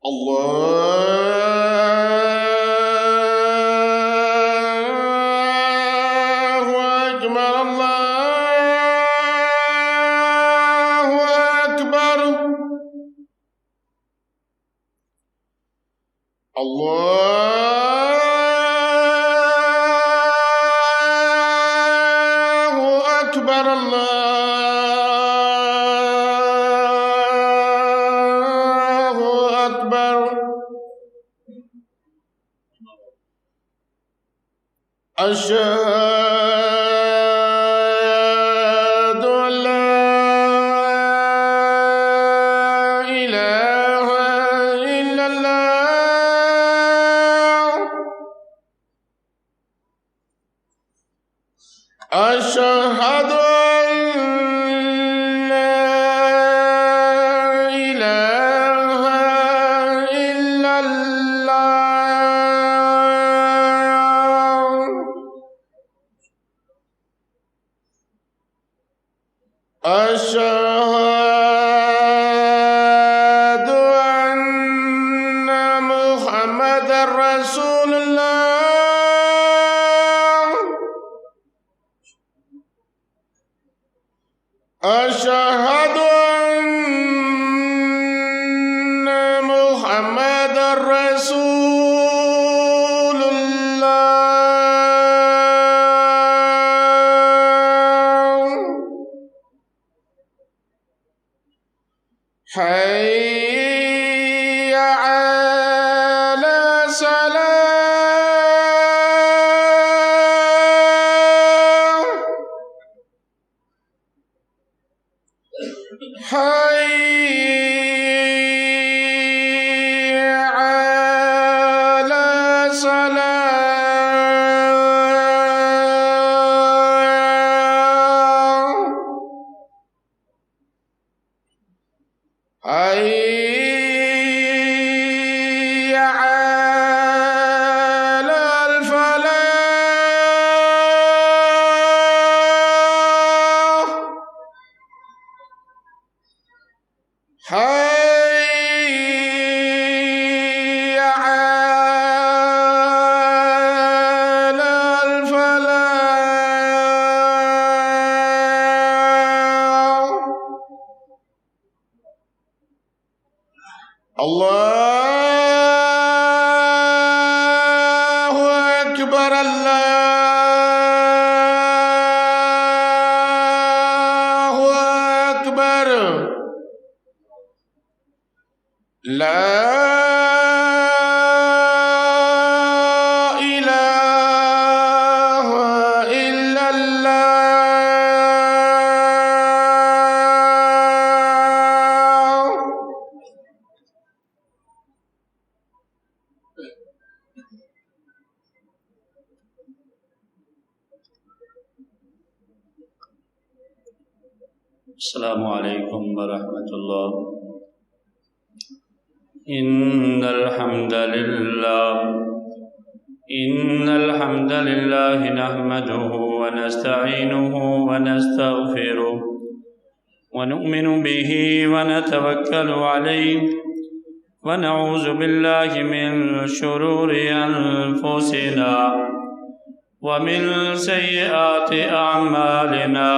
الله أكبر الله أكبر الله أكبر الله أكبر أشهد أن لا إله إلا الله أشهد أن لا إله إلا الله أشهد أن محمدًا رسول الله أشهد أن محمدًا رسول الله حي على الصلاة حي على الصلاة حي على الفلاح حي على الفلاح الله أكبر الله أكبر لا إله إلا الله السلام علیکم ورحمۃ اللہ ان الحمد للہ نحمده ونستعینه ونستغفره ونؤمن به ونتوکل علیہ ونعوذ باللہ من شرور انفسنا ومن سیئات اعمالنا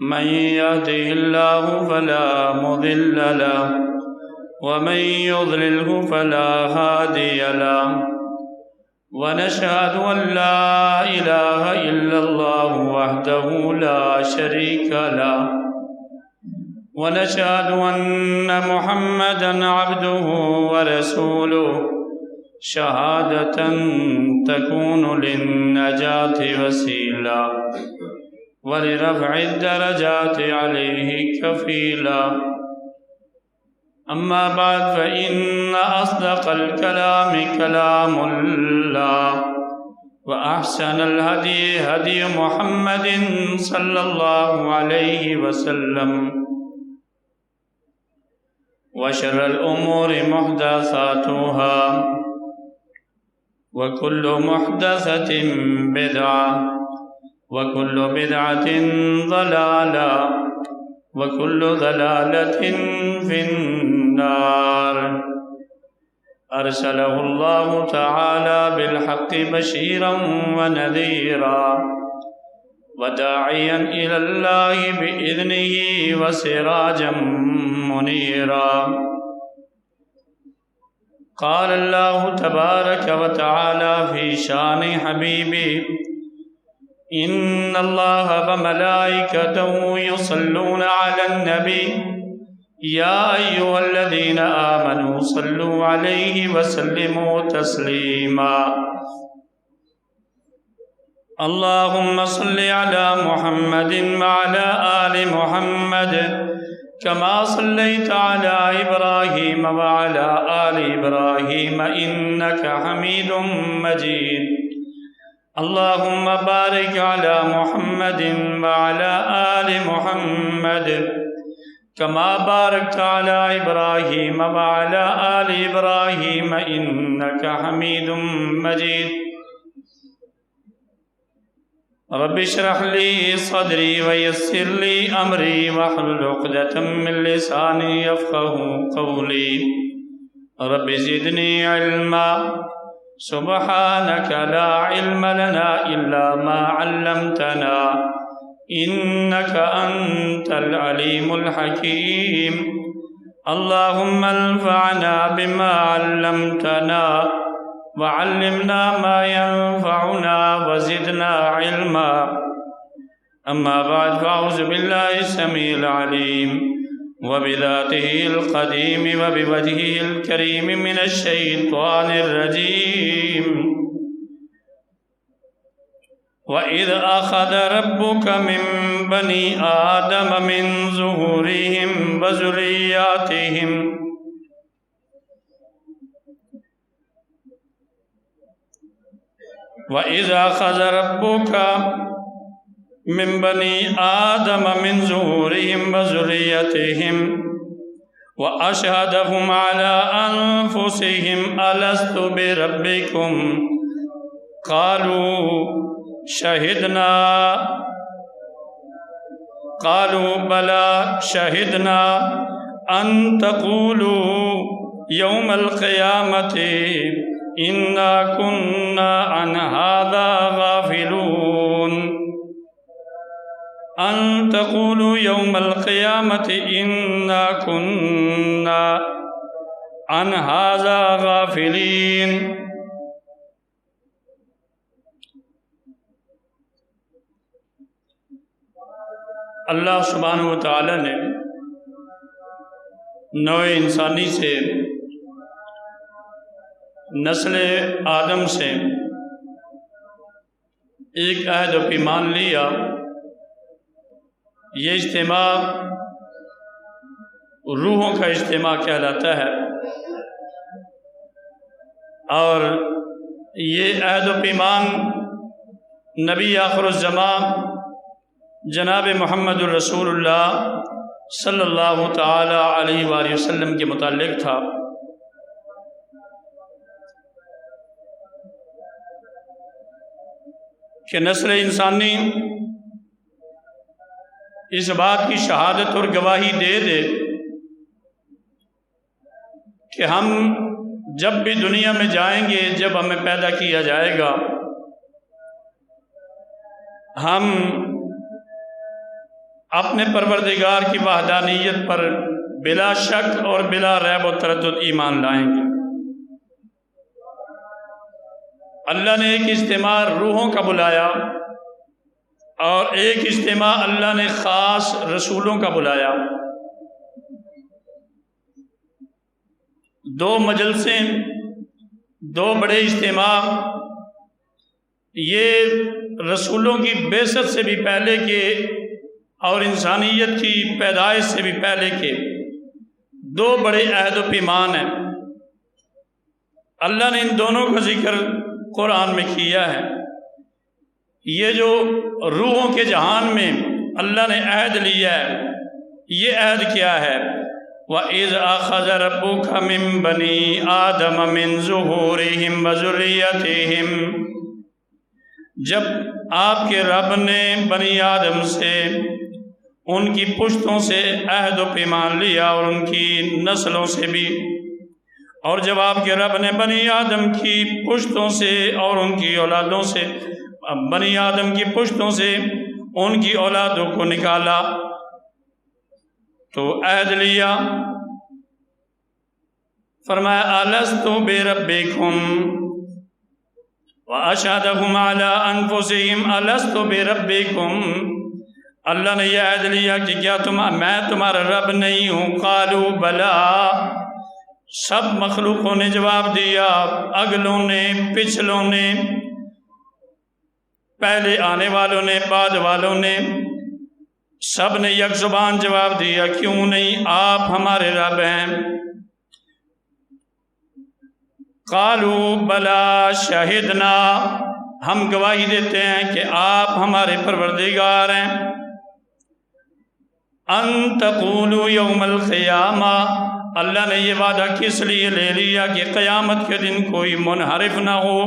من يهده الله فلا مضل له ومن يضلله فلا هادي له ونشهد أن لا إله إلا الله وحده لا شريك له ونشهد أن محمدًا عبده ورسوله شهادة تكون للنجاة وسيلة ولرفع الدرجات عليه كفيلا أما بعد فإن أصدق الكلام كلام الله وأحسن الهدي هدي محمد صلى الله عليه وسلم وشر الأمور محدثاتها وكل محدثة بدعة وكل بدعة ضلالة وكل ضلالة في النار أرسله الله تعالى بالحق بشيرا ونذيرا وداعيا إلى الله بإذنه وسراجا منيرا. قال الله تبارك وتعالى في شان حبيبه: إن الله وملائكته يصلون على النبي يا أيها الذين آمنوا صلوا عليه وسلموا تسليما. اللهم صل على محمد وعلى آل محمد كما صليت على إبراهيم وعلى آل إبراهيم إنك حميد مجيد. اللهم بارك على محمد وعلى آل محمد كما باركت على إبراهيم وعلى آل إبراهيم إنك حميد مجيد. رب اشرح لي صدري ويسر لي أمري واحلل عقدة من لساني يفقهوا قولي. رب زدني علما. سبحانك لا علم لنا إلا ما علمتنا إنك أنت العليم الحكيم. اللهم انفعنا بما علمتنا وعلمنا ما ينفعنا وزدنا علما. أما بعد، فأعوذ بالله السميع العليم وبذاته القديم وبوجهه الكريم من الشيطان الرجيم. وَإِذْ أَخَذَ رَبُّكَ مِنْ بَنِي آدَمَ مِنْ ظُهُورِهِمْ وَذُرِّيَّاتِهِمْ وَإِذْ أَخَذَ رَبُّكَ من بني آدم من ظهورهم وذريتهم وأشهدهم على أنفسهم ألست بربكم قالوا شهدنا قالوا بلى شهدنا أن تقولوا يوم القيامة إنا كنا عن هذا غافلون. أن تقولوا يوم القيامة إنا كنا عن هذا غافلين. اللہ سبحانہ و تعالی نے نوع انسانی سے، نسل آدم سے ایک عہد و پیمان لیا. یہ اجتماع روحوں کا اجتماع کہلاتا ہے، اور یہ عہد و پیمان نبی آخر الزمان جناب محمد الرسول اللہ صلی اللہ تعالی علیہ وآلہ وسلم کے متعلق تھا کہ نسل انسانی اس بات کی شہادت اور گواہی دے دے کہ ہم جب بھی دنیا میں جائیں گے، جب ہمیں پیدا کیا جائے گا، ہم اپنے پروردگار کی وحدانیت پر بلا شک اور بلا ریب و تردد ایمان لائیں گے. اللہ نے ایک اجتماع روحوں کا بلایا اور ایک اجتماع اللہ نے خاص رسولوں کا بلایا. دو مجلسیں، دو بڑے اجتماع، یہ رسولوں کی بعثت سے بھی پہلے کے اور انسانیت کی پیدائش سے بھی پہلے کے دو بڑے عہد و پیمان ہیں. اللہ نے ان دونوں کا ذکر قرآن میں کیا ہے. یہ جو روحوں کے جہان میں اللہ نے عہد لیا ہے، یہ عہد کیا ہے؟ وَإِذْ أَخَذَ رَبُّكَ مِن بَنِي آدَمَ مِن ظُهُورِهِمْ وَذُرِّيَّتِهِمْ، جب آپ کے رب نے بنی آدم سے، ان کی پشتوں سے عہد و پیمان لیا اور ان کی نسلوں سے بھی، اور جواب کہ رب نے بنی آدم کی پشتوں سے اور ان کی اولادوں سے، بنی آدم کی پشتوں سے ان کی اولادوں کو نکالا تو عہد لیا، فرمایا الست بربکم واشہدہم علی انفسہم الست بربکم، اللہ نے یہ عہد لیا کہ کیا میں تمہارا رب نہیں ہوں؟ قالوا بلا، سب مخلوقوں نے جواب دیا، اگلوں نے، پچھلوں نے، پہلے آنے والوں نے، بعد والوں نے، سب نے یک زبان جواب دیا کیوں نہیں، آپ ہمارے رب ہیں۔ قالوا بلا شہدنا، ہم گواہی دیتے ہیں کہ آپ ہمارے پروردگار ہیں۔ ان تقولوا یوم القیامہ، اللہ نے یہ وعدہ کس لیے لے لیا کہ قیامت کے دن کوئی منحرف نہ ہو،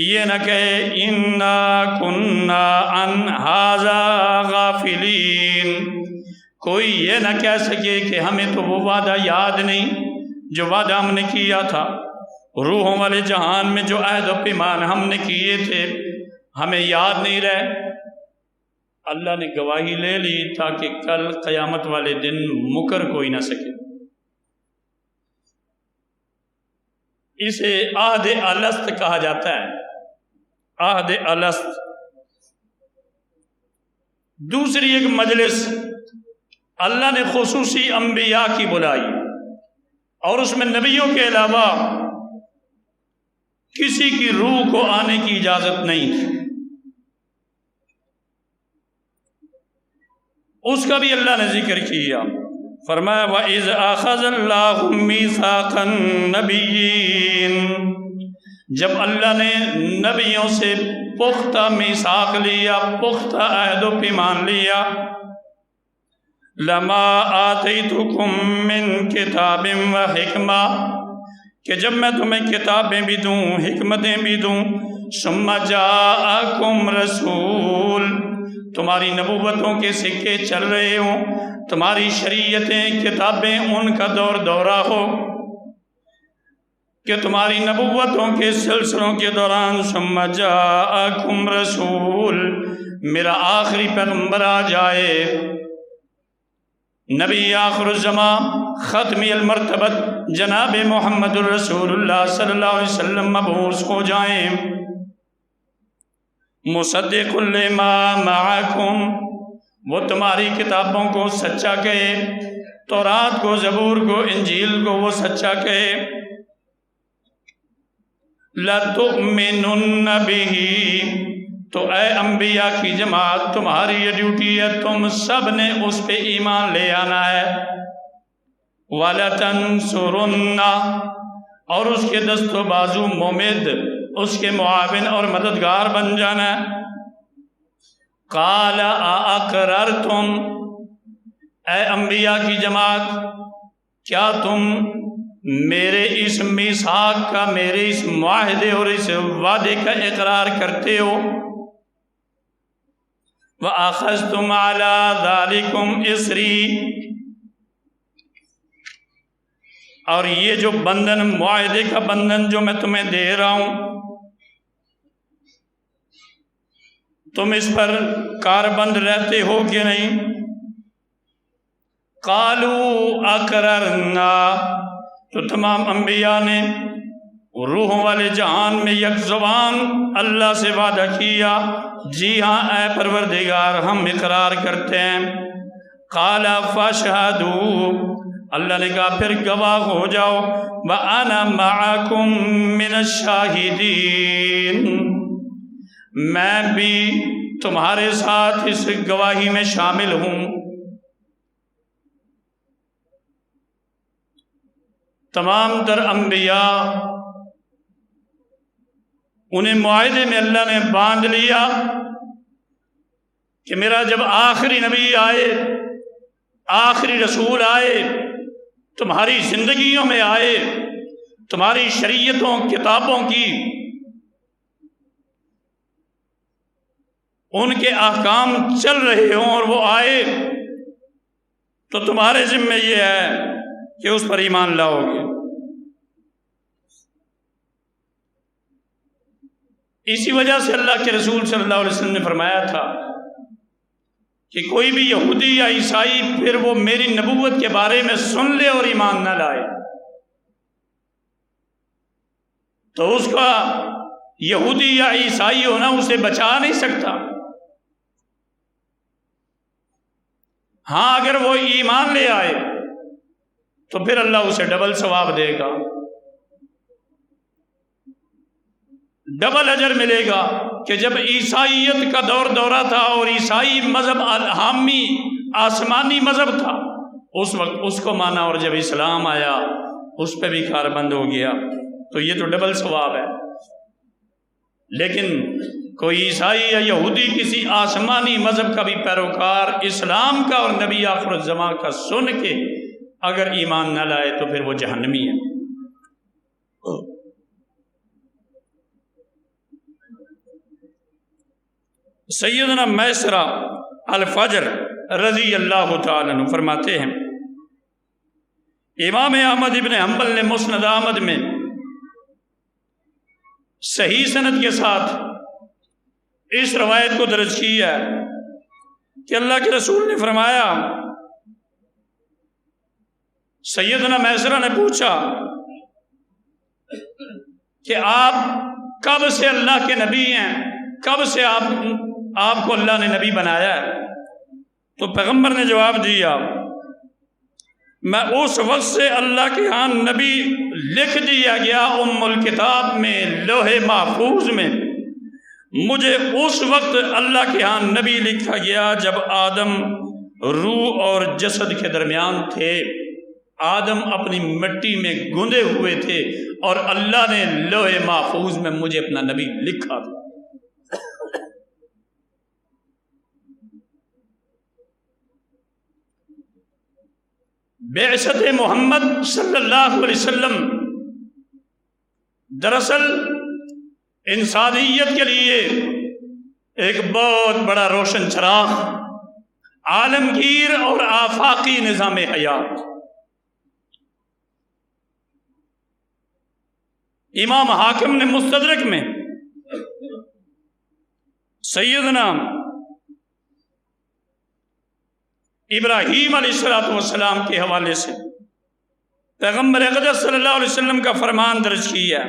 یہ نہ کہے انا کننا عن ھذا غافلین، کوئی یہ نہ کہہ سکے کہ ہمیں تو وہ وعدہ یاد نہیں جو وعدہ ہم نے کیا تھا، روحوں والے جہان میں جو عہد و پیمان ہم نے کیے تھے ہمیں یاد نہیں رہے۔ اللہ نے گواہی لے لی تاکہ کل قیامت والے دن مکر کوئی نہ سکے۔ اسے عہد الست کہا جاتا ہے، عہد الست۔ دوسری ایک مجلس اللہ نے خصوصی انبیاء کی بلائی اور اس میں نبیوں کے علاوہ کسی کی روح کو آنے کی اجازت نہیں تھی، اس کا بھی اللہ نے ذکر کیا، فرمایا وَإِذْ أَخَذَ اللَّهُ مِيثَاقَ النَّبِيِّينَ، جب اللہ نے نبیوں سے پختہ میثاق لیا، پختہ عہد و پیمان لیا، لَمَا آتَيْتُكُم مِّن كِتَابٍ وَحِکْمَةٍ، کہ جب میں تمہیں کتابیں بھی دوں، حکمتیں بھی دوں، ثُمَّ جَاءَكُمْ رَسُولٌ، تمہاری نبوتوں کے سکے چل رہے ہوں، تمہاری شریعتیں، کتابیں ان کا دور دورہ ہو کہ تمہاری نبوتوں کے سلسلوں کے دوران ثم جاءکم رسول، میرا آخری پیغمبر آ جائے، نبی آخر الزمان ختمی المرتبت جناب محمد الرسول اللہ صلی اللہ علیہ وسلم مبعوث ہو جائیں، مصدق لما معکم، وہ تمہاری کتابوں کو سچا کہے، تورات کو، زبور کو، انجیل کو وہ سچا کہے، لَتُؤْمِنُنَّ بِهِ، تو اے انبیاء کی جماعت تمہاری یہ ڈیوٹی ہے، تم سب نے اس پہ ایمان لے آنا ہے، وَلَتَنْصُرُنَّ، اور اس کے دست و بازو مومد، اس کے معاون اور مددگار بن جانا ہے۔ قَالَ أَأَقْرَرْتُمْ، اے انبیاء کی جماعت کیا تم میرے اس میثاق کا، میرے اس معاہدے اور اس وعدے کا اقرار کرتے ہو؟ وَأَخَذْتُمْ عَلَىٰ ذَلِكُمْ إِصْرِي، اور یہ جو بندھن، معاہدے کا بندھن جو میں تمہیں دے رہا ہوں، تم اس پر کاربند رہتے ہو کہ نہیں؟ قالوا اقررنا، تو تمام انبیاء نے روحوں والے جہان میں یک زبان اللہ سے وعدہ کیا، جی ہاں اے پروردگار ہم اقرار کرتے ہیں۔ قال فاشهدوا، اللہ نے کہا پھر گواہ ہو جاؤ، وَأَنَا مَعَكُم مِّنَ الشَّاهِدِينَ، میں بھی تمہارے ساتھ اس گواہی میں شامل ہوں۔ تمام تر انبیاء انہیں معاہدے میں اللہ نے باندھ لیا کہ میرا جب آخری نبی آئے، آخری رسول آئے، تمہاری زندگیوں میں آئے، تمہاری شریعتوں، کتابوں کی، ان کے احکام چل رہے ہوں اور وہ آئے، تو تمہارے ذمہ یہ ہے کہ اس پر ایمان لاؤ گے۔ اسی وجہ سے اللہ کے رسول صلی اللہ علیہ وسلم نے فرمایا تھا کہ کوئی بھی یہودی یا عیسائی پھر وہ میری نبوت کے بارے میں سن لے اور ایمان نہ لائے تو اس کا یہودی یا عیسائی ہونا اسے بچا نہیں سکتا. ہاں اگر وہ ایمان لے آئے تو پھر اللہ اسے ڈبل ثواب دے گا، ڈبل اجر ملے گا. کہ جب عیسائیت کا دورہ تھا اور عیسائی مذہب حامی آسمانی مذہب تھا، اس وقت اس کو مانا، اور جب اسلام آیا اس پہ بھی کار بند ہو گیا، تو یہ تو ڈبل ثواب ہے. لیکن کوئی عیسائی یا یہودی کسی آسمانی مذہب کا بھی پیروکار اسلام کا اور نبی آخر الزمان کا سن کے اگر ایمان نہ لائے تو پھر وہ جہنمی ہے. سیدنا میسرہ الفجر رضی اللہ تعالیٰ عنہ فرماتے ہیں، امام احمد ابن حنبل نے مسند احمد میں صحیح سند کے ساتھ اس روایت کو درج کیا ہے کہ اللہ کے رسول نے فرمایا، سیدنا میسرہ نے پوچھا کہ آپ کب سے اللہ کے نبی ہیں، کب سے آپ کو اللہ نے نبی بنایا ہے؟ تو پیغمبر نے جواب دیا، میں اس وقت سے اللہ کے ہاں نبی لکھ دیا گیا ام الکتاب میں، لوح محفوظ میں، مجھے اس وقت اللہ کے ہاں نبی لکھا گیا جب آدم روح اور جسد کے درمیان تھے. آدم اپنی مٹی میں گندے ہوئے تھے اور اللہ نے لوح محفوظ میں مجھے اپنا نبی لکھا تھا. بعثت محمد صلی اللہ علیہ وسلم دراصل انسانیت کے لیے ایک بہت بڑا روشن چراغ، عالمگیر اور آفاقی نظام حیات. امام حاکم نے مستدرک میں سیدنا ابراہیم علیہ السلام کے حوالے سے پیغمبر اقدس صلی اللہ علیہ وسلم کا فرمان درج کیا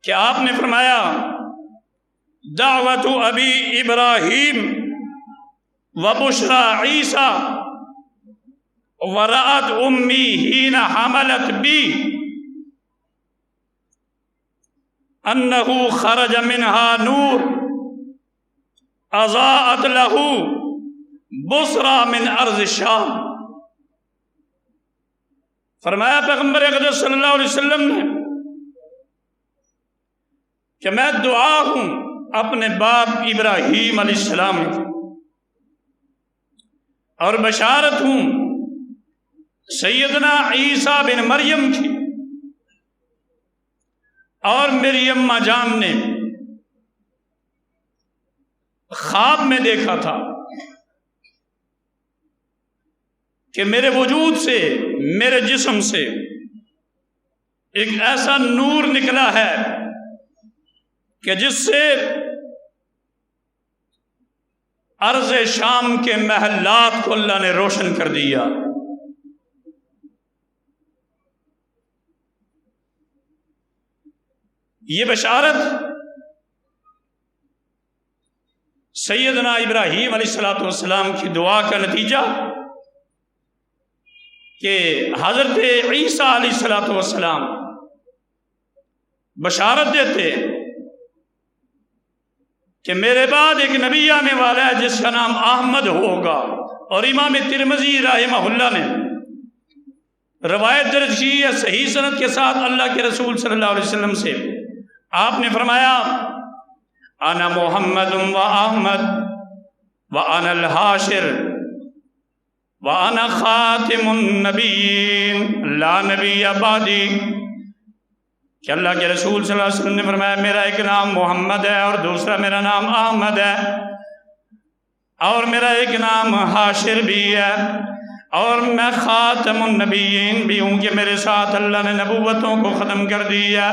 کہ آپ نے فرمایا، دعوت ابی ابراہیم و بشرا عیسیٰ ورأت امی حین حملت بی انہ خرج منها نور اضاءت له بصرا من ارض الشام. فرمایا پیغمبر اقدس صلی اللہ علیہ وسلم نے کہ میں دعا ہوں اپنے باپ ابراہیم علیہ السلام کی، اور بشارت ہوں سیدنا عیسیٰ بن مریم کی. اور میری اماں جان نے خواب میں دیکھا تھا کہ میرے وجود سے، میرے جسم سے ایک ایسا نور نکلا ہے کہ جس سے ارض شام کے محلات کو اللہ نے روشن کر دیا. یہ بشارت سیدنا ابراہیم علیہ السلام کی دعا کا نتیجہ کہ حضرت عیسیٰ علیہ السلام بشارت دیتے کہ میرے بعد ایک نبی آنے والا ہے جس کا نام احمد ہوگا. اور امام ترمذی رحمہ اللہ نے روایت درج کی ہے صحیح سند کے ساتھ اللہ کے رسول صلی اللہ علیہ وسلم سے. آپ نے فرمایا، انا محمد و احمد و انا الحاشر و انا خاتم النبیین لا نبی بعدی. کہ اللہ کے رسول صلی اللہ علیہ وسلم نے فرمایا میرا ایک نام محمد ہے اور دوسرا میرا نام احمد ہے اور میرا ایک نام حاشر بھی ہے. اور میں خاتم النبیین بھی ہوں کہ میرے ساتھ اللہ نے نبوتوں کو ختم کر دیا،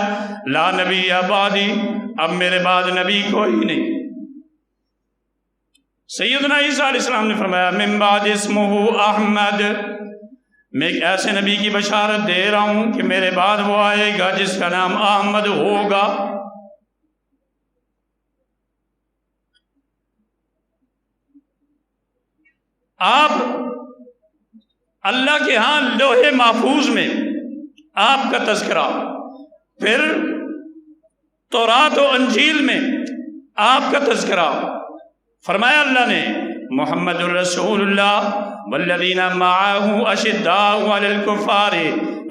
لا نبی بعدی، اب میرے بعد نبی کوئی نہیں۔ سیدنا عیسیٰ علیہ السلام نے فرمایا من بعد اسمہ احمد، میں ایک ایسے نبی کی بشارت دے رہا ہوں کہ میرے بعد وہ آئے گا جس کا نام احمد ہوگا۔ آپ اللہ کے ہاں لوح محفوظ میں آپ کا تذکرہ، پھر تورات و انجیل میں آپ کا تذکرہ، فرمایا اللہ نے محمد الرسول اللہ والذین معه اشداء علی الکفار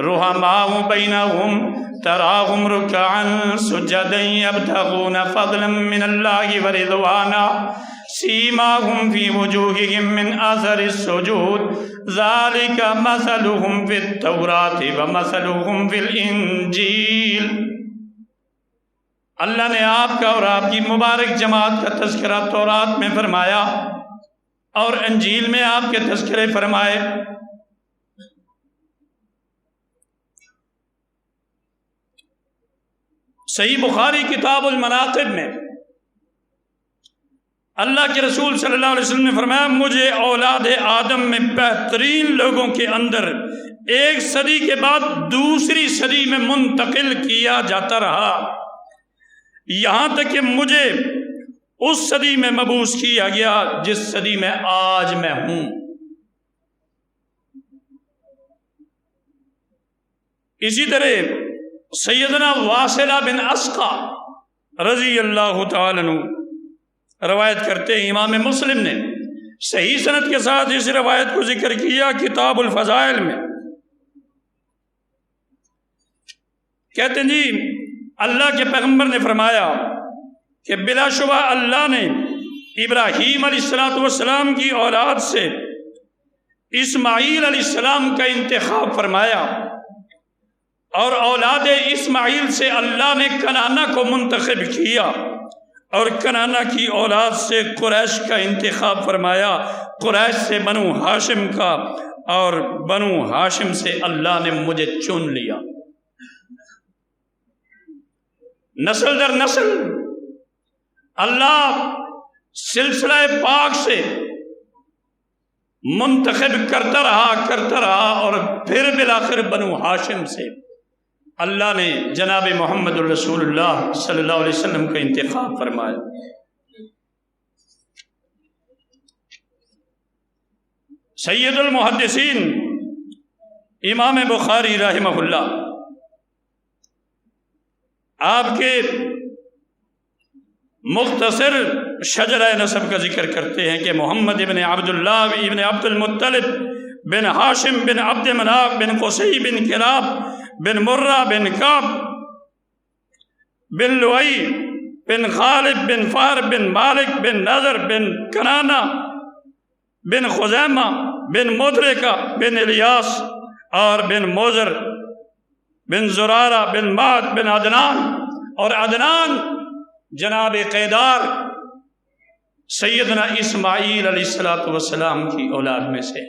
رحماء بینہم تراہم رکعا سجدا یبتغون فضلا من اللہ ورضوانا سیماہم فی وجوہہم من اثر السجود ذالک مثلہم فی التوراۃ ومثلہم فی الانجیل۔ اللہ نے آپ کا اور آپ کی مبارک جماعت کا تذکرہ تورات میں فرمایا اور انجیل میں آپ کے تذکرے فرمائے۔ صحیح بخاری کتاب المناقب میں اللہ کے رسول صلی اللہ علیہ وسلم نے فرمایا مجھے اولاد آدم میں بہترین لوگوں کے اندر ایک صدی کے بعد دوسری صدی میں منتقل کیا جاتا رہا، یہاں تک کہ مجھے اس صدی میں مبعوث کیا گیا جس صدی میں آج میں ہوں۔ اسی طرح سیدنا واصلہ بن اسقا رضی اللہ تعالیٰ عنہ روایت کرتے ہیں، امام مسلم نے صحیح سند کے ساتھ اس روایت کو ذکر کیا کتاب الفضائل میں، کہتے ہیں جی اللہ کے پیغمبر نے فرمایا کہ بلا شبہ اللہ نے ابراہیم علیہ السلام کی اولاد سے اسماعیل علیہ السلام کا انتخاب فرمایا، اور اولاد اسماعیل سے اللہ نے کنعانہ کو منتخب کیا، اور کنعانہ کی اولاد سے قریش کا انتخاب فرمایا، قریش سے بنو ہاشم کا، اور بنو ہاشم سے اللہ نے مجھے چن لیا۔ نسل در نسل اللہ سلسلہ پاک سے منتخب کرتا رہا اور پھر بالآخر بنو ہاشم سے اللہ نے جناب محمد الرسول اللہ صلی اللہ علیہ وسلم کا انتخاب فرمایا۔ سید المحدثین امام بخاری رحمہ اللہ آپ کے مختصر شجرہ نسب کا ذکر کرتے ہیں کہ محمد ابن عبداللہ ابن عبد المطلب بن ہاشم بن عبد مناف بن قصی بن کلاب بن مرہ بن کعب بن لؤی بن غالب بن فار بن مالک بن نضر بن کنانہ بن خزیمہ بن مدرکہ بن الیاس اور بن موزر بن زرارہ بن ماد بن عدنان، اور عدنان جناب قیدار سیدنا اسماعیل علیہ السلام کی اولاد میں سے۔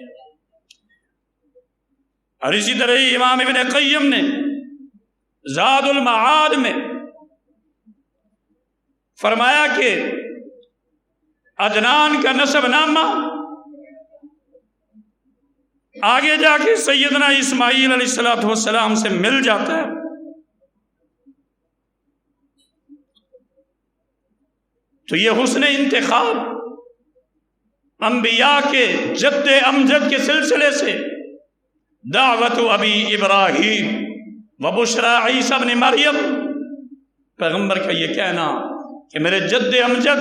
اور اسی طرح امام ابن قیم نے زاد المعاد میں فرمایا کہ عدنان کا نسب نامہ آگے جا کے سیدنا اسماعیل علیہ السلام سے مل جاتا ہے۔ تو یہ حسن انتخاب انبیاء کے جد امجد کے سلسلے سے دعوت ابی ابراہیم و بشریٰ عیسیٰ ابن مریم، پیغمبر کا یہ کہنا کہ میرے جد امجد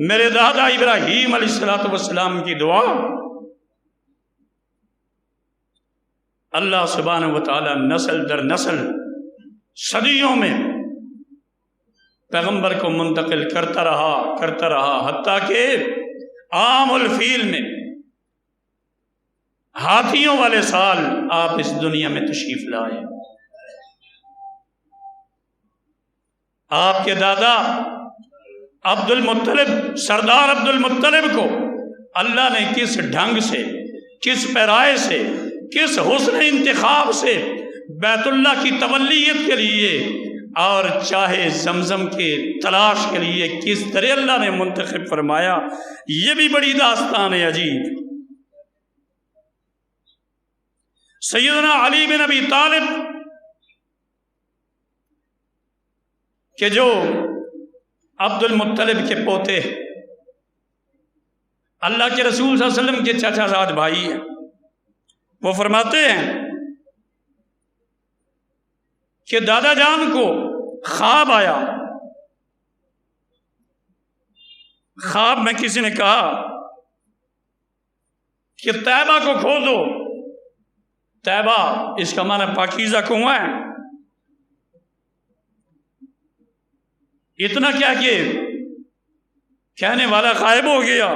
میرے دادا ابراہیم علیہ السلام کی دعا، اللہ سبحانہ و تعالی نسل در نسل صدیوں میں پیغمبر کو منتقل کرتا رہا حتیٰ کہ عام الفیل میں ہاتھیوں والے سال آپ اس دنیا میں تشریف لائے۔ آپ کے دادا عبد المطلب، سردار عبد المطلب کو اللہ نے کس ڈھنگ سے، کس پیرائے سے، کس حسن انتخاب سے بیت اللہ کی تولیت کے لیے اور چاہے زمزم کے تلاش کے لیے کس طرح اللہ نے منتخب فرمایا، یہ بھی بڑی داستان ہے عجیب۔ سیدنا علی بن ابی طالب کہ جو عبد المطلب کے پوتے، اللہ کے رسول صلی اللہ علیہ وسلم کے چچا زاد بھائی ہیں، وہ فرماتے ہیں کہ دادا جان کو خواب آیا، خواب میں کسی نے کہا کہ طیبہ کو کھودو۔ طیبہ اس کا معنی پاکیزہ کنواں ہے۔ اتنا کیا کہ کہنے والا غائب ہو گیا۔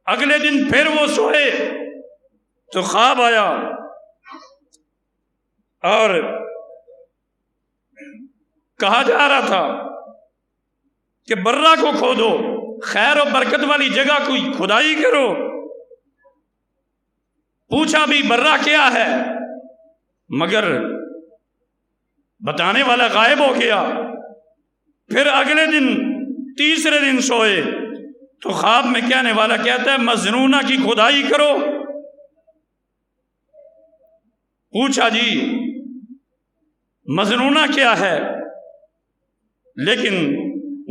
اگلے دن پھر وہ سوئے تو خواب آیا اور کہا جا رہا تھا کہ برہ کو کھودو، خیر و برکت والی جگہ کوئی کھدائی کرو۔ پوچھا بھی برہ کیا ہے، مگر بتانے والا غائب ہو گیا۔ پھر اگلے دن تیسرے دن سوئے تو خواب میں کہنے والا کہتا ہے مظنونہ کی کھدائی کرو۔ پوچھا جی مظنونہ کیا ہے، لیکن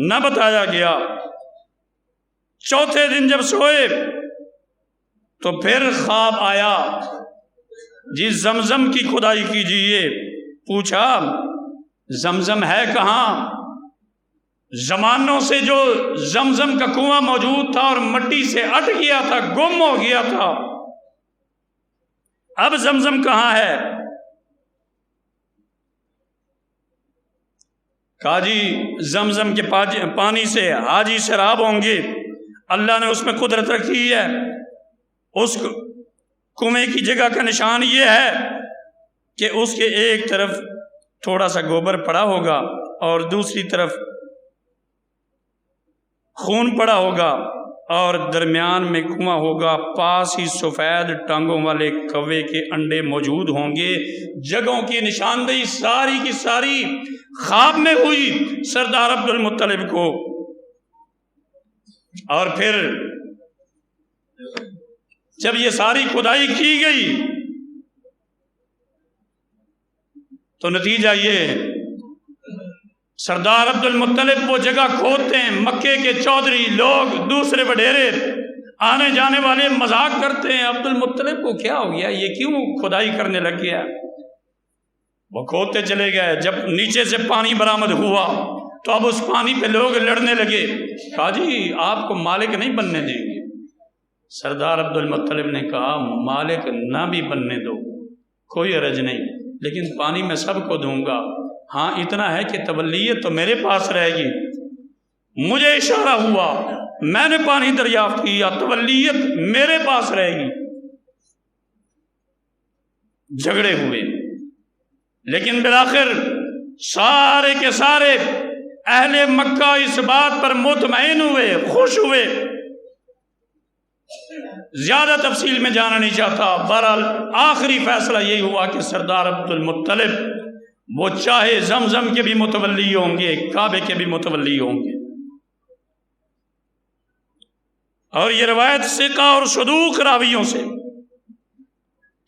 نہ بتایا گیا۔ چوتھے دن جب سوئے تو پھر خواب آیا جی زمزم کی کھدائی کیجیے۔ پوچھا زمزم ہے کہاں؟ زمانوں سے جو زمزم کا کنواں موجود تھا اور مٹی سے اٹ گیا تھا، گم ہو گیا تھا، اب زمزم کہاں ہے؟ کہا جی زمزم کے پانی سے حاجی سیراب ہوں گے، اللہ نے اس میں قدرت رکھی ہے۔ اس کنویں کی جگہ کا نشان یہ ہے کہ اس کے ایک طرف تھوڑا سا گوبر پڑا ہوگا اور دوسری طرف خون پڑا ہوگا اور درمیان میں کنواں ہوگا، پاس ہی سفید ٹانگوں والے کوے کے انڈے موجود ہوں گے۔ جگہوں کی نشاندہی ساری کی ساری خواب میں ہوئی سردار عبد المطلب کو۔ اور پھر جب یہ ساری کھدائی کی گئی تو نتیجہ یہ سردار عبد المطلب وہ جگہ کھودتے ہیں، مکے کے چودھری لوگ دوسرے وڈیرے آنے جانے والے مذاق کرتے ہیں عبد المطلب کو کیا ہو گیا، یہ کیوں کھدائی کرنے لگ گیا؟ وہ کھودتے چلے گئے۔ جب نیچے سے پانی برآمد ہوا تو اب اس پانی پہ لوگ لڑنے لگے۔ کہا جی آپ کو مالک نہیں بننے دیں گے۔ سردار عبد المطلب نے کہا مالک نہ بھی بننے دو، کوئی عرض نہیں، لیکن پانی میں سب کو دوں گا، ہاں اتنا ہے کہ تولیت تو میرے پاس رہے گی۔ مجھے اشارہ ہوا، میں نے پانی دریافت کیا، تولیت میرے پاس رہے گی۔ جھگڑے ہوئے، لیکن بالآخر سارے کے سارے اہل مکہ اس بات پر مطمئن ہوئے، خوش ہوئے۔ زیادہ تفصیل میں جانا نہیں چاہتا، بہرحال آخری فیصلہ یہی ہوا کہ سردار عبد المطلب وہ چاہے زمزم کے بھی متولی ہوں گے، کعبے کے بھی متولی ہوں گے۔ اور یہ روایت ثقہ اور صدوق راویوں سے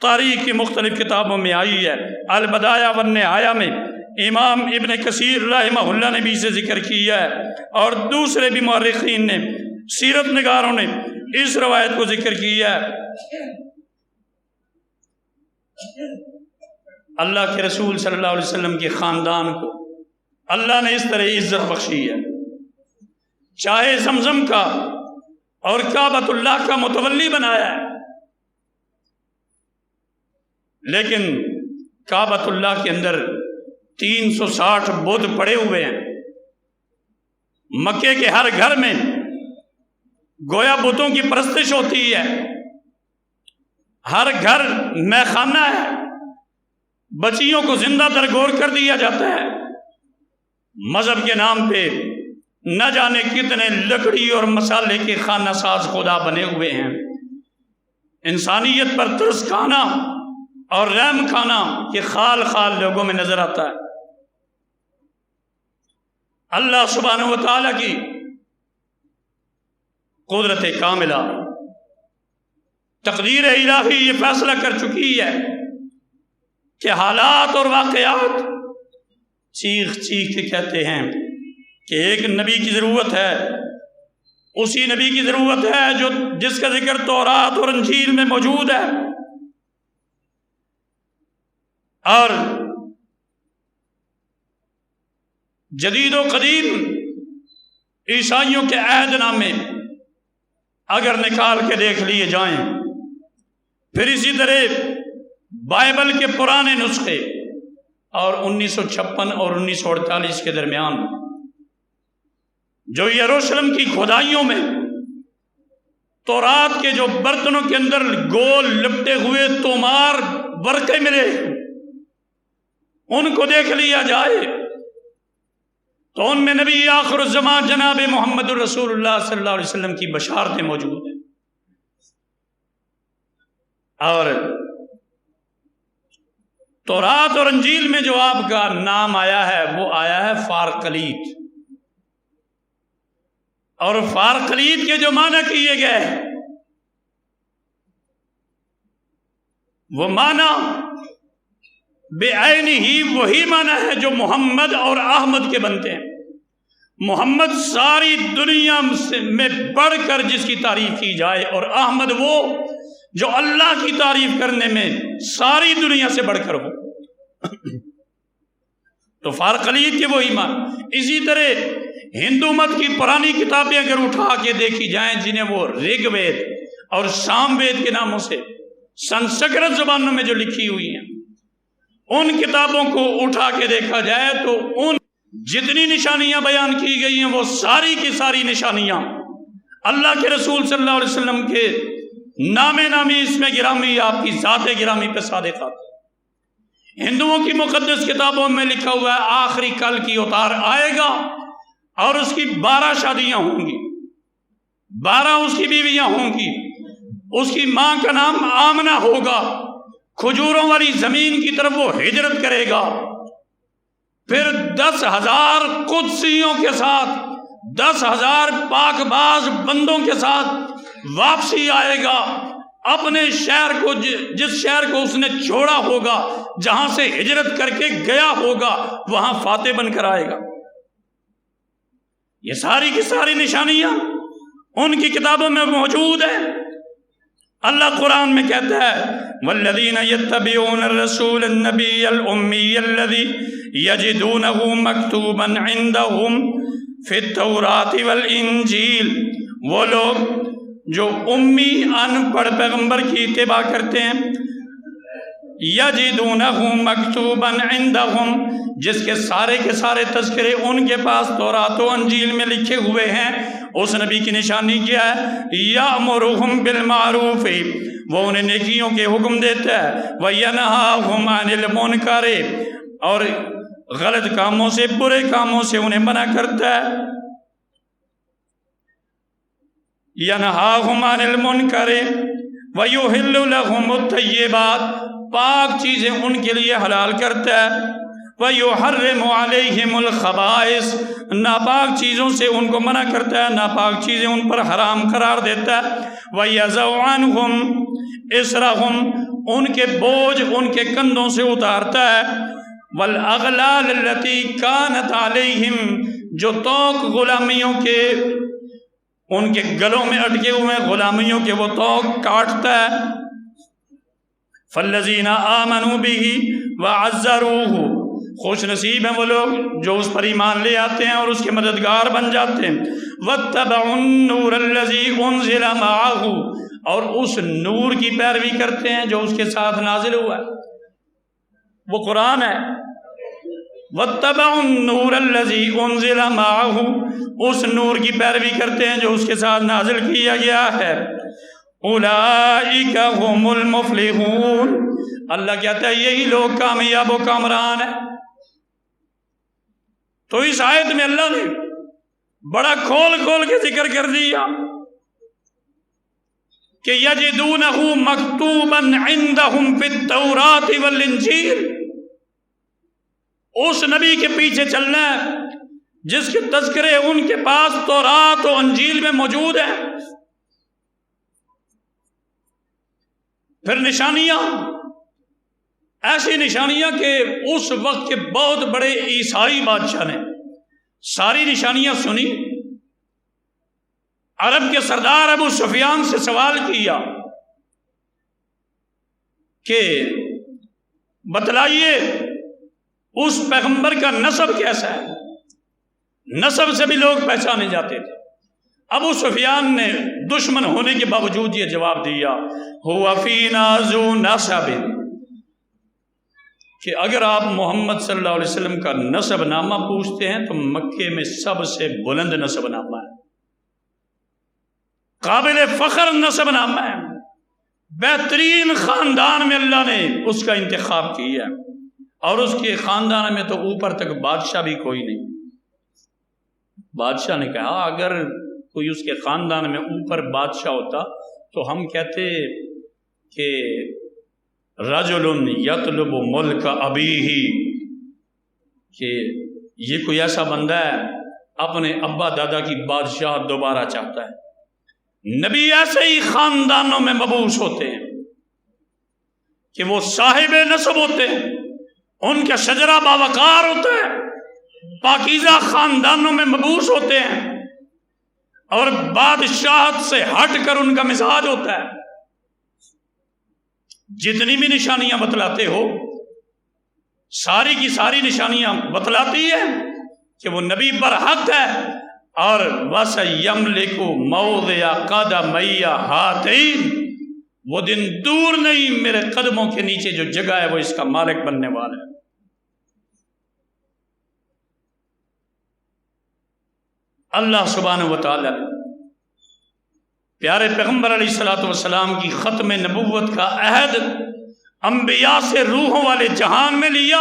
تاریخ کی مختلف کتابوں میں آئی ہے۔ البدایہ والنہایہ میں امام ابن کثیر رحمہ اللہ نے بھی اسے ذکر کیا ہے، اور دوسرے بھی مورخین نے، سیرت نگاروں نے اس روایت کو ذکر کیا ہے۔ اللہ کے رسول صلی اللہ علیہ وسلم کے خاندان کو اللہ نے اس طرح عزت بخشی ہے، چاہے زمزم کا اور کعبۃ اللہ کا متولی بنایا ہے، لیکن کعبۃ اللہ کے اندر 360 بت پڑے ہوئے ہیں۔ مکے کے ہر گھر میں گویا بتوں کی پرستش ہوتی ہے، ہر گھر میخانہ ہے، بچیوں کو زندہ درگور کر دیا جاتا ہے۔ مذہب کے نام پہ نہ جانے کتنے لکڑی اور مسالے کے خانہ ساز خدا بنے ہوئے ہیں۔ انسانیت پر ترس کھانا اور رحم کھانا یہ خال خال لوگوں میں نظر آتا ہے۔ اللہ سبحانہ و تعالیٰ کی قدرت کاملہ، تقدیر الہی یہ فیصلہ کر چکی ہے کہ حالات اور واقعات چیخ چیخ کے کہتے ہیں کہ ایک نبی کی ضرورت ہے، اسی نبی کی ضرورت ہے جس کا ذکر تورات اور انجیل میں موجود ہے، اور جدید و قدیم عیسائیوں کے عہد نامے اگر نکال کے دیکھ لیے جائیں، پھر اسی طرح بائبل کے پرانے نسخے اور 1956 اور 1948 کے درمیان جو یروشلم کی کھدائیوں میں تورات کے جو برتنوں کے اندر گول لپٹے ہوئے تومار ورقے ملے ان کو دیکھ لیا جائے تو ان میں نبی آخر الزمان جناب محمد الرسول اللہ صلی اللہ علیہ وسلم کی بشارتیں موجود ہیں، اور تورات اور انجیل میں جو آپ کا نام آیا ہے وہ آیا ہے فارقلیت، اور فارقلیت کے جو معنی کیے گئے وہ معنی بے عین ہی وہی معنی ہے جو محمد اور احمد کے بنتے ہیں۔ محمد ساری دنیا میں بڑھ کر جس کی تعریف کی جائے، اور احمد وہ جو اللہ کی تعریف کرنے میں ساری دنیا سے بڑھ کر ہو۔ تو فارقلیت کے وہی معنی۔ اسی طرح ہندو مت کی پرانی کتابیں اگر اٹھا کے دیکھی جائیں جنہیں وہ رگ وید اور سام وید کے ناموں سے سنسکرت زبانوں میں جو لکھی ہوئی ہیں، ان کتابوں کو اٹھا کے دیکھا جائے تو ان جتنی نشانیاں بیان کی گئی ہیں وہ ساری کی ساری نشانیاں اللہ کے رسول صلی اللہ علیہ وسلم کے نام نامی اس میں گرامی، آپ کی ذات گرامی پہ صادق آتی ہے۔ ہندوؤں کی مقدس کتابوں میں لکھا ہوا ہے آخری کل کی اوتار آئے گا اور اس کی 12 شادیاں ہوں گی، 12 اس کی بیویاں ہوں گی، اس کی ماں کا نام آمنہ ہوگا، کھجوروں والی زمین کی طرف وہ ہجرت کرے گا، پھر 10,000 قدسیوں کے ساتھ 10,000 پاک باز بندوں کے ساتھ واپسی آئے گا اپنے شہر کو، جس شہر کو اس نے چھوڑا ہوگا، جہاں سے ہجرت کر کے گیا ہوگا وہاں فاتح بن کر آئے گا۔ یہ ساری کی ساری نشانیاں ان کی کتابوں میں موجود ہیں۔ اللہ قرآن میں کہتا ہے والذین یتبعون الرسول النبی الامی الذی یجدونہ مکتوبا عندہم فی التوراۃ والانجیل، وہ لوگ جو امی ان پڑھ پیغمبر کی اتباع کرتے ہیں، یجدونہ مکتوبا عندہم، جس کے سارے تذکرے ان کے پاس تورات و انجیل میں لکھے ہوئے ہیں۔ اس نبی کی نشانی کیا ہے؟ یامرہم بالمعروف، وہ انہیں نیکیوں کے حکم دیتا ہے، وینہاہم عن المنکر، اور غلط کاموں سے، برے کاموں سے انہیں منع کرتا ہے۔ ینہاہم عن المنکر ویحل لہم الطیبات، پاک چیزیں ان کے لیے حلال کرتا ہے، وَيُحَرِّمُ عَلَيْهِمُ الْخَبَائِثَ، ناپاک چیزوں سے ان کو منع کرتا ہے، ناپاک چیزیں ان پر حرام قرار دیتا ہے، وَيَضَعُ عَنْهُمْ إِصْرَهُمْ، ان کے بوجھ ان کے کندھوں سے اتارتا ہے، وَالْأَغْلَالَ الَّتِي كَانَتْ عَلَيْهِمْ، جو توق غلامیوں کے ان کے گلوں میں اٹکے ہوئے غلامیوں کے وہ توق کاٹتا ہے۔ فَالَّذِينَ آمَنُوا بِهِ وَعَزَّرُوهُ، خوش نصیب ہیں وہ لوگ جو اس پر ایمان لے آتے ہیں اور اس کے مددگار بن جاتے ہیں۔ وَاتَّبَعُوا النُّورَ الَّذِي أُنزِلَ مَعَهُ، اور اس نور کی پیروی کرتے ہیں جو اس کے ساتھ نازل ہوا ہے، وہ قرآن ہے۔ وَاتَّبَعُوا النُّورَ الَّذِي أُنزِلَ مَعَهُ، اس نور کی پیروی کرتے ہیں جو اس کے ساتھ نازل کیا گیا ہے۔ اولئک هم المفلحون، اللہ کہتا ہے یہی لوگ کامیاب و کامران ہیں۔ تو اس آیت میں اللہ نے بڑا کھول کھول کے ذکر کر دیا کہ یجدونہ مکتوبا عندہم فی التوراۃ والانجیل، اس نبی کے پیچھے چلنا ہے جس کے تذکرے ان کے پاس تورات و انجیل میں موجود ہیں۔ پھر نشانیاں، ایسی نشانیاں کہ اس وقت کے بہت بڑے عیسائی بادشاہ نے ساری نشانیاں سنی، عرب کے سردار ابو سفیان سے سوال کیا کہ بتلائیے اس پیغمبر کا نسب کیسا ہے؟ نسب سے بھی لوگ پہچانے جاتے تھے۔ ابو سفیان نے دشمن ہونے کے باوجود یہ جواب دیا، ہوا فینا ذو نسب، کہ اگر آپ محمد صلی اللہ علیہ وسلم کا نسب نامہ پوچھتے ہیں تو مکے میں سب سے بلند نسب نامہ ہے، قابل فخر نسب نامہ ہے، بہترین خاندان میں اللہ نے اس کا انتخاب کیا ہے، اور اس کے خاندان میں تو اوپر تک بادشاہ بھی کوئی نہیں۔ بادشاہ نے کہا اگر کوئی اس کے خاندان میں اوپر بادشاہ ہوتا تو ہم کہتے کہ رجل یطلب ملک ابیہ، کہ یہ کوئی ایسا بندہ ہے اپنے ابا دادا کی بادشاہ دوبارہ چاہتا ہے۔ نبی ایسے ہی خاندانوں میں مبعوث ہوتے ہیں کہ وہ صاحب نسب ہوتے ہیں، ان کا شجرہ باوقار ہوتا ہے، پاکیزہ خاندانوں میں مبعوث ہوتے ہیں، اور بادشاہت سے ہٹ کر ان کا مزاج ہوتا ہے۔ جتنی بھی نشانیاں بتلاتے ہو ساری کی ساری نشانیاں بتلاتی ہیں کہ وہ نبی برحق ہے، اور وَسَيَمْلِكُ مَوْضِعَ قَدَمَيَّ هَاتَيْنِ، وہ دن دور نہیں میرے قدموں کے نیچے جو جگہ ہے وہ اس کا مالک بننے والا ہے۔ اللہ سبحانہ وتعالی پیارے پیغمبر علیہ الصلوۃ والسلام کی ختم نبوت کا عہد انبیاء سے روحوں والے جہان میں لیا،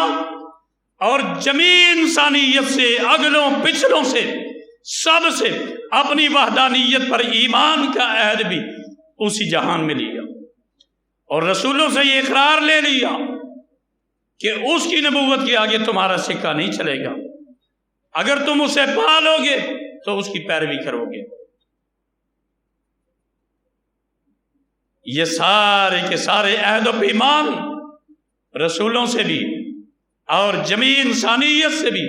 اور جمیع انسانیت سے، اگلوں پچھلوں سے، سب سے اپنی وحدانیت پر ایمان کا عہد بھی اسی جہان میں لیا، اور رسولوں سے یہ اقرار لے لیا کہ اس کی نبوت کے آگے تمہارا سکہ نہیں چلے گا، اگر تم اسے پالو گے تو اس کی پیروی کرو گے۔ یہ سارے کے سارے عہد و پیمان رسولوں سے بھی اور جمیع انسانیت سے بھی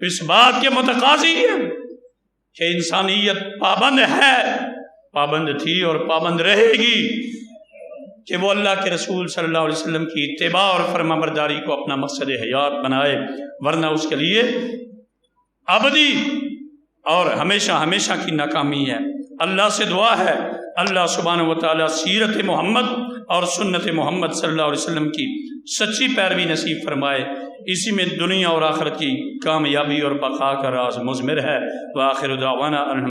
اس بات کے متقاضی ہے کہ انسانیت پابند ہے، پابند تھی اور پابند رہے گی کہ وہ اللہ کے رسول صلی اللہ علیہ وسلم کی اتباع اور فرما برداری کو اپنا مقصد حیات بنائے، ورنہ اس کے لیے ابدی اور ہمیشہ ہمیشہ کی ناکامی ہے۔ اللہ سے دعا ہے اللہ سبحانہ وتعالی سیرت محمد اور سنت محمد صلی اللہ علیہ وسلم کی سچی پیروی نصیب فرمائے، اسی میں دنیا اور آخرت کی کامیابی اور بقا کا راز مضمر ہے۔ وآخر دعوانا